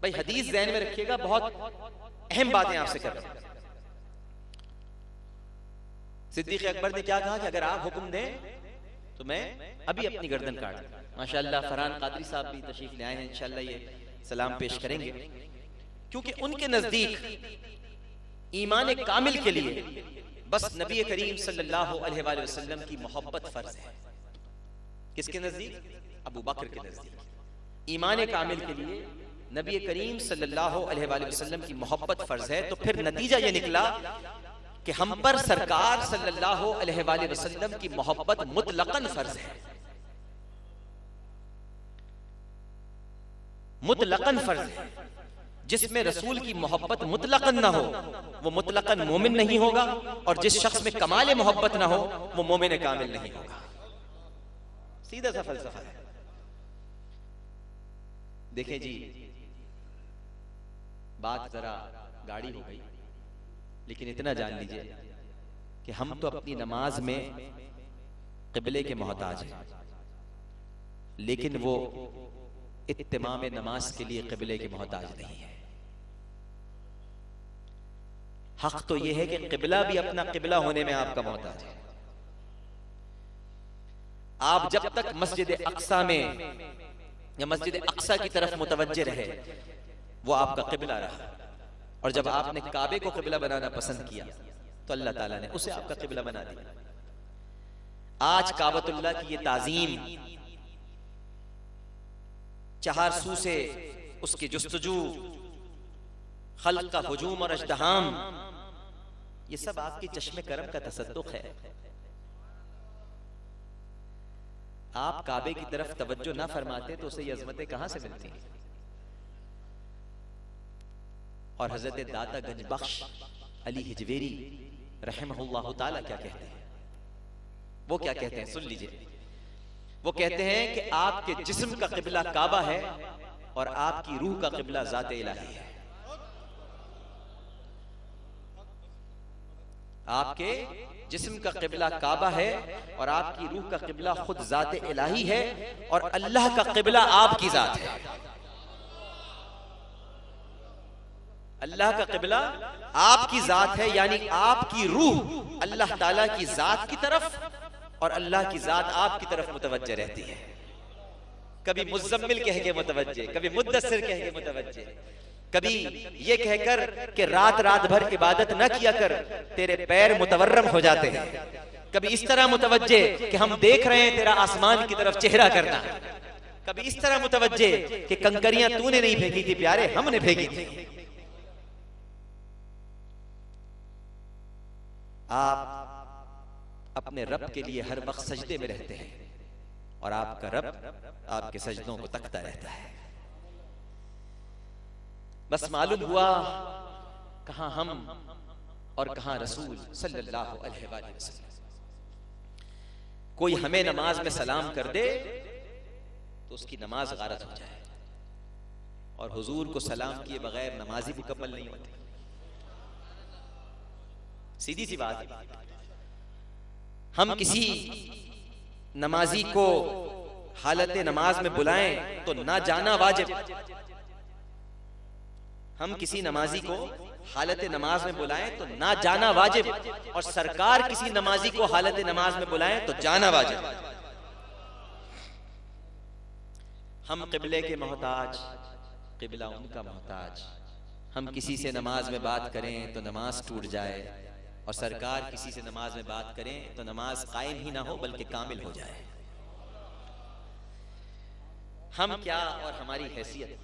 भाई हदीस ज़हन में रखिएगा, बहुत अहम बातें आपसे कर रहा हूं। सिद्दीक़ अकबर ने क्या कहा कि अगर आप हुक्म दें तो मैं अभी अपनी गर्दन काट दूं। माशाअल्लाह फरहान कादरी साहब भी तशरीफ ले आए हैं, इंशाअल्लाह ये सलाम पेश करेंगे, क्योंकि उनके नजदीक ईमान कामिल के लिए बस नबी करीम सल्लल्लाहु अलैहि वसल्लम की मोहब्बत फर्ज है। किसके नजदीक? अबू बकर के नजदीक। ईमान कामिल के लिए नबी करीम सल्लल्लाहु अलैहि वसल्लम की मोहब्बत फर्ज है। तो फिर नतीजा ये निकला कि हम पर सरकार सल्लल्लाहु अलैहि वसल्लम की मोहब्बत मुतलकन फर्ज है, मुतलकन फर्ज है। जिसमें रसूल की मोहब्बत मुतलकन ना हो वो मुतलकन मोमिन नहीं होगा, और जिस शख्स में कमाल मोहब्बत ना हो वो मोमिन कामिल नहीं होगा। सीधा सा फलसफा है। देखें जी, बात जरा गाड़ी हो गई, लेकिन इतना जान लीजिए कि हम तो अपनी नमाज में क़िबले के मोहताज हैं, लेकिन वो इत्तिमाम नमाज के लिए क़िबले के मोहताज नहीं है। हक तो यह है कि क़िबला भी अपना क़िबला होने में आपका मोहताज है। आप जब तक मस्जिद अक्सा में या मस्जिद अक्सा की तरफ मुतवज्जे रहे वो आपका क़िबला रहा, और जब आपने काबे को क़िबला बनाना पसंद किया तो अल्लाह ताला ने उसे आपका क़िबला बना दिया। आज काबतुल्लाह की ये ताज़ीम, चार सू से उसकी जुस्तजू, खल्क का हुजूम और अजदहाम, ये सब आपके चश्मे करम का तसद्दुक है। आप काबे की तरफ तवज्जो ना फरमाते तो उसे ये अज़मतें कहां से मिलती हैं। और हजरत दाता गंज बख्श अली हिजवेरी रहमहुल्लाह ताला क्या कहते हैं? वो क्या कहते हैं, सुन लीजिए। वो कहते हैं कि आपके जिस्म का क़िबला काबा है और आपकी रूह का क़िबला ज़ाते इलाही है। आपके जिस्म का क़िबला काबा है और आपकी रूह का क़िबला खुद ज़ाते इलाही है, और अल्लाह का क़िबला आपकी ज़ात है। अल्लाह का क़िबला आपकी ज़ात है, यानी आपकी रूह अल्लाह ताला की ज़ात की तरफ और अल्लाह की ज़ात आपकी तरफ मुतवज्जे रहती है। कभी मुज़म्मिल कह के मुतवज्जे, कभी मुद्दस्सिर कह के मुतवज्जे, कभी ये कहकर कि रात रात भर इबादत न किया कर, तेरे पैर मुतवर्रम हो जाते हैं। कभी इस तरह मुतवज्जे कि हम देख रहे हैं तेरा आसमान की तरफ चेहरा करना। कभी इस तरह मुतवज्जे कि कंकरियां तूने नहीं फेंकी थी प्यारे, हमने फेंकी थी। आप अपने रब के लिए हर वक्त सजदे में रहते हैं और आपका रब आपके सजदों को तकता रहता है। बस मालूम हुआ कहां हम और कहां रसूल सल्लल्लाहु अलैहि वसल्लम। कोई हमें नमाज में सलाम कर दे तो उसकी नमाज गारत हो जाए, और हुजूर को सलाम किए बगैर नमाज ही मुकम्मल नहीं होती। सीधी सी बात है। हम किसी नमाजी को हालत नमाज में बुलाएं तो ना जाना वाजिब। हम किसी नमाजी को हालत नमाज में बुलाएं तो ना जाना वाजिब, और सरकार किसी नमाजी को हालत नमाज में बुलाएं तो जाना वाजिब। हम क़िबले के मोहताज, क़िबला उनका मोहताज। हम किसी से नमाज में बात करें तो नमाज टूट जाए, और सरकार किसी से नमाज में बात करें तो नमाज कायम ही ना हो बल्कि कामिल हो जाए। हम क्या और हमारी हैसियत,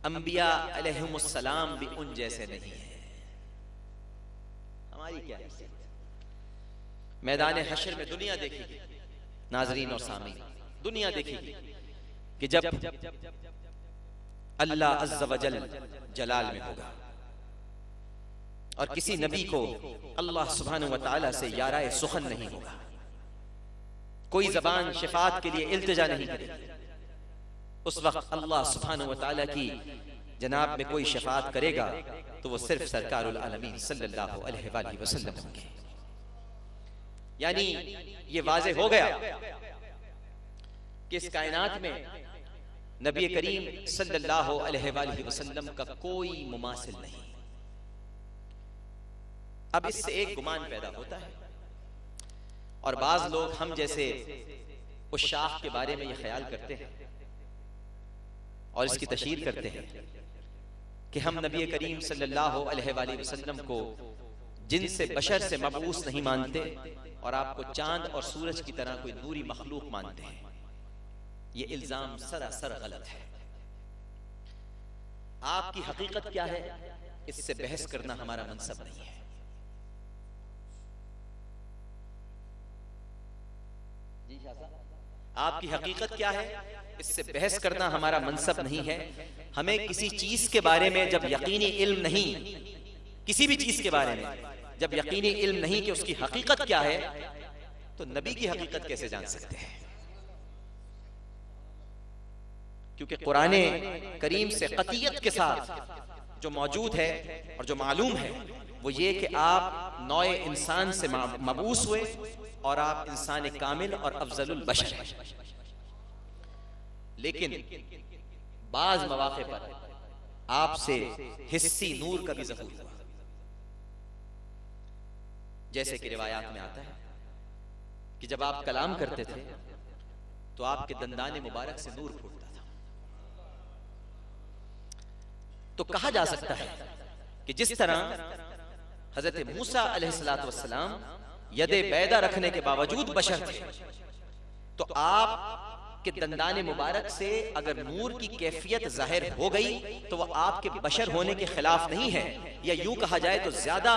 अंबिया अलैहिमुस्सलाम भी उन जैसे नहीं है। हमारी क्या हैसियत। मैदान हश्र में दुनिया देखेगी, नाजरीन और सामीन, दुनिया देखेगी कि जब अल्लाह अज़्ज़ व जल जलाल में होगा और किसी नबी को अल्लाह सुब्हानहू व तआला से याराए सुखन नहीं होगा, कोई ज़बान शिफात के लिए इल्तिजा नहीं करेगी, उस वक्त अल्लाह सुब्हानहू व तआला की जनाब में कोई शिफात करेगा तो वो सिर्फ सरकारुल आलमीन सल्लल्लाहु अलैहि वसल्लम होंगे। यानी ये वाज़े हो गया कि इस कायनात में नबी करीम सल्लल्लाहु अलैहि वसल्लम का कोई मुमासिल नहीं। अब इससे एक गुमान पैदा होता है, और बाज लोग हम जैसे उस शाख के बारे में ये ख्याल करते हैं और इसकी तशहीर करते हैं कि हम नबी करीम सल्लल्लाहु अलैहि वसल्लम को जिनसे बशर से मबूस नहीं मानते और आपको चांद और सूरज की तरह कोई नूरी मखलूक मानते हैं। ये इल्जाम सरासर गलत है। आपकी हकीकत क्या है, इससे बहस करना हमारा मनसब नहीं है। आपकी हकीकत क्या है, इससे बहस करना हमारा मनसब नहीं है। हमें किसी चीज के बारे में जब यकीनी इल्म नहीं, किसी भी चीज के बारे में जब यकीनी इल्म नहीं कि उसकी हकीकत क्या है, तो नबी की हकीकत कैसे जान सकते हैं? क्योंकि कुरान करीम से कतियत के साथ जो मौजूद है और जो मालूम है वो ये कि आप नौए इंसान से मबूस हुए और आप इंसान कामिल और अफजलुल बशर हैं। लेकिन बाज मौके पर आपसे हिस्सी नूर का भी ज़हूर हुआ, जैसे कि रिवायात में आता है कि जब आप कलाम करते थे तो आपके दंदाने मुबारक से नूर फूटता था। तो कहा जा सकता है कि जिस तरह हजरत मूसा अलैहिस्सलातु वस्सलाम यदे बैदा रखने के बावजूद बशर थे, तो आप के दंदाने मुबारक से अगर नूर की कैफियत जाहिर हो गई तो वह आपके बशर होने के खिलाफ नहीं है, या यूं कहा जाए तो ज्यादा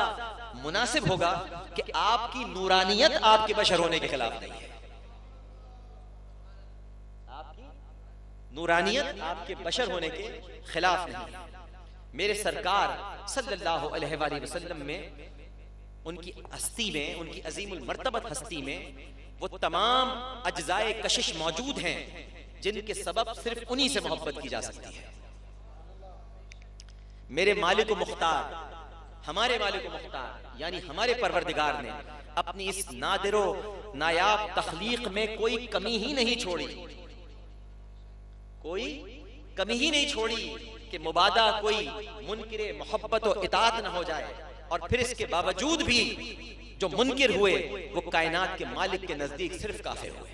मुनासिब होगा कि आपकी नूरानियत आपके बशर होने के खिलाफ नहीं है। आपकी नूरानियत आपके बशर होने के खिलाफ नहीं है। मेरे सरकार सल्लल्लाहु अलैहि वसल्लम में, उनकी हस्ती में, उनकी अजीमुल मर्तबत हस्ती में वो तमाम अज्जाए कशिश मौजूद हैं जिनके सबब सिर्फ उन्हीं से मोहब्बत की जा सकती है। मेरे मालिक मुख्तार, हमारे मालिक मुख्तार यानी हमारे परवरदिगार ने अपनी इस नादिरो नायाब तख्लीक में कोई कमी ही नहीं छोड़ी, कोई कमी ही नहीं छोड़ी कि मुबादा कोई मुनकिरे मोहब्बत और इताअत न हो जाए। और फिर इसके बावजूद भी जो मुनकिर हुए वो कायनात के मालिक के नजदीक सिर्फ काफिर हुए।